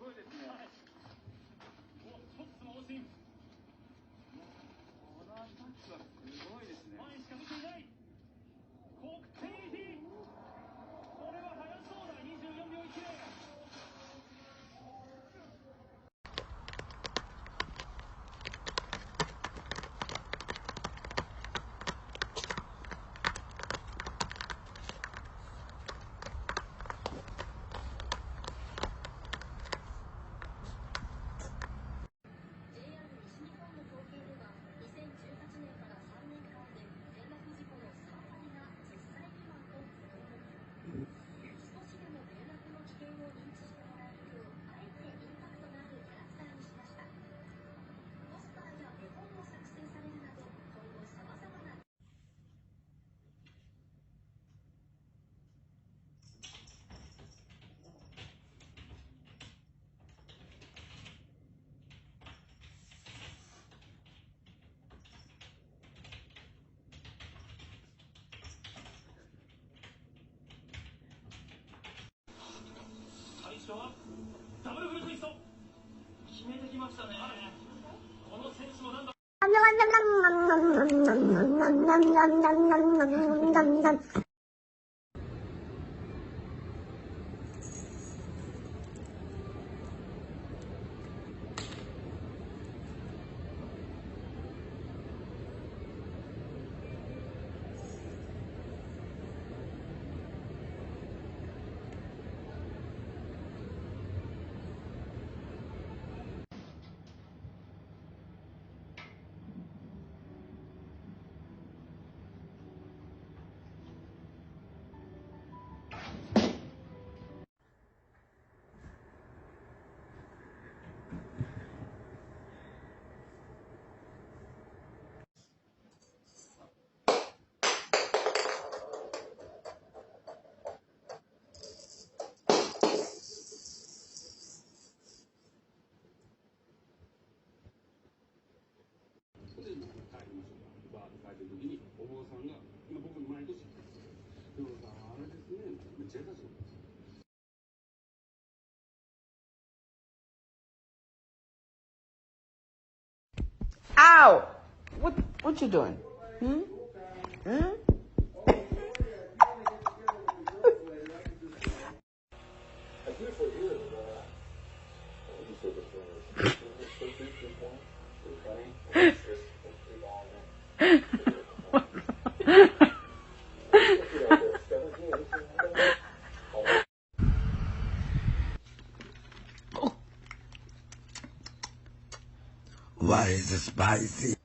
ごいですね。はい、お、一つ猛進。このアタックはすごいですね。前しか見ていない。国定比。これは速そうだ。24秒10。ダブルフルツイスト決めてきましたね。この選手もなんだ。Ow! What you doing? Hmm? Hmm? Why is it spicy?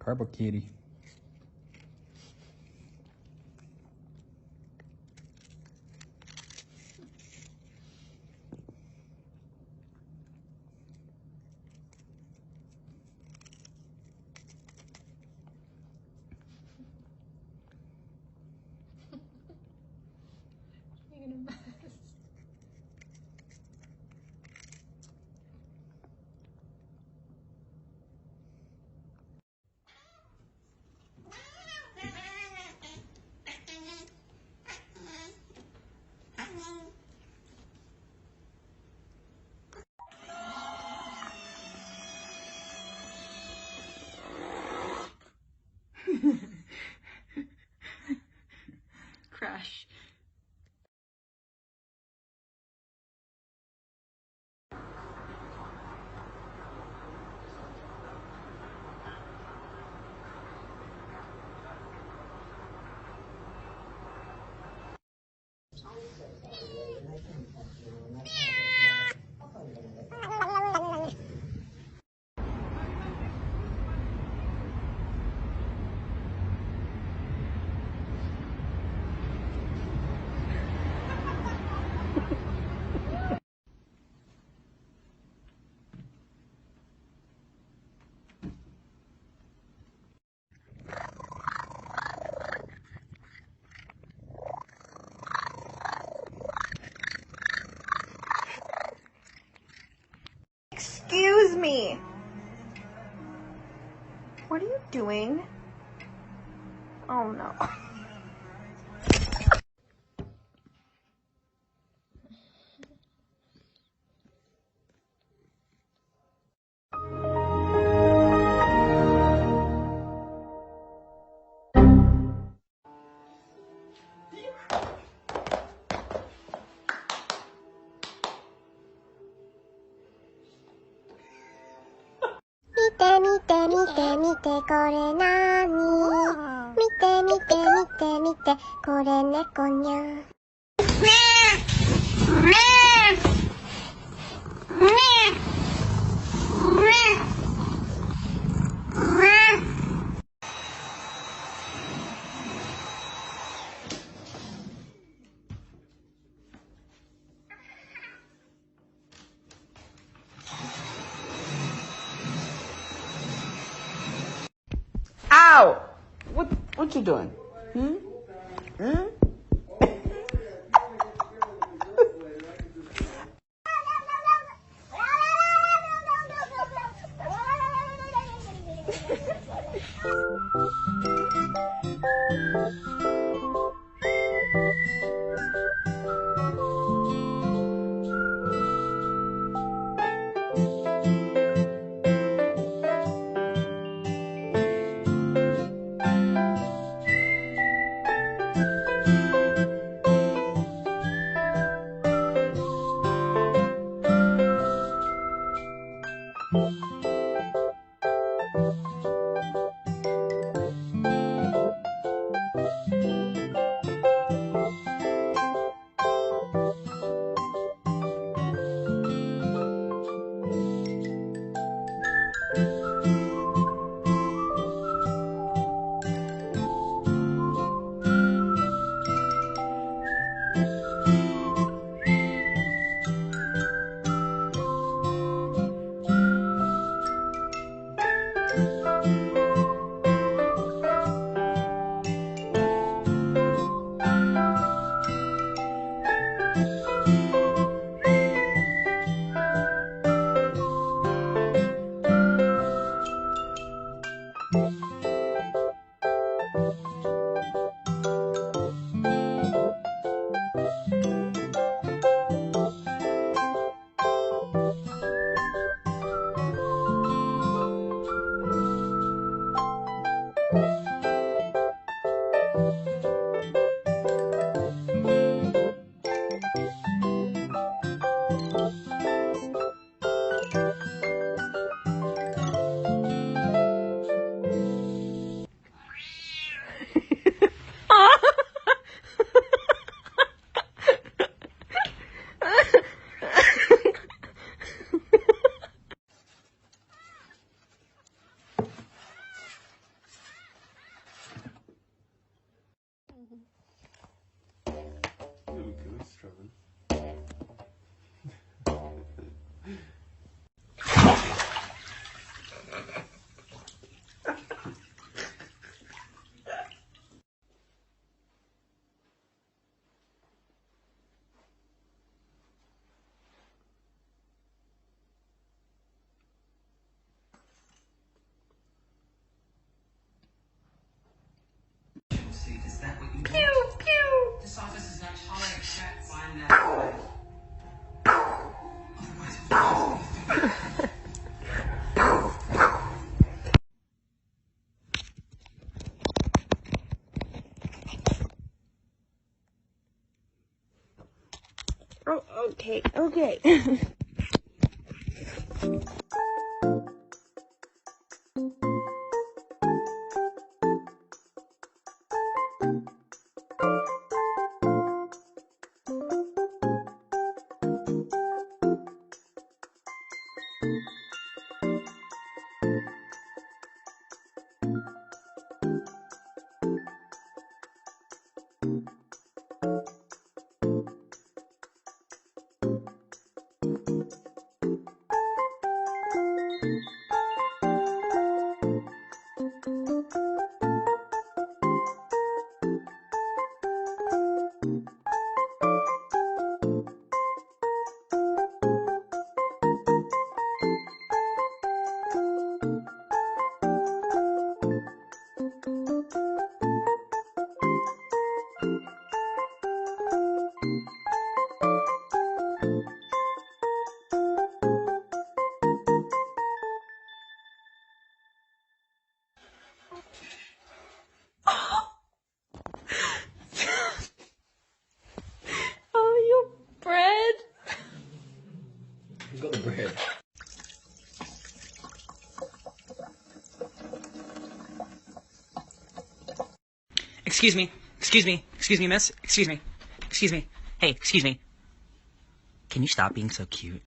Carbo kitty. Excuse me. What are you doing? Oh no.見てこれなに見てこれ猫にゃOw! What you doing? Hmm? Hmm? Is that what you want? Pew, pew. This office is not tolerant. Can't find that. Oh, okay. Oh, your bread. Who's got the bread? Excuse me, miss. Excuse me. Hey, excuse me. Can you stop being so cute?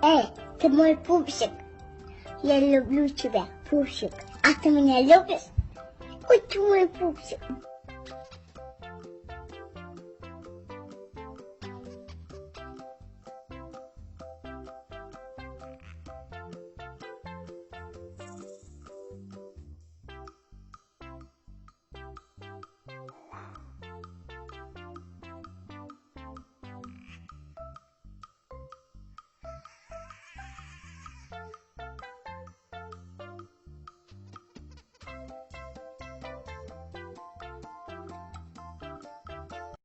Эй, ты мой пупсик. Я люблю тебя, пупсик. А ты меня любишь? Ой, ты мой пупсик.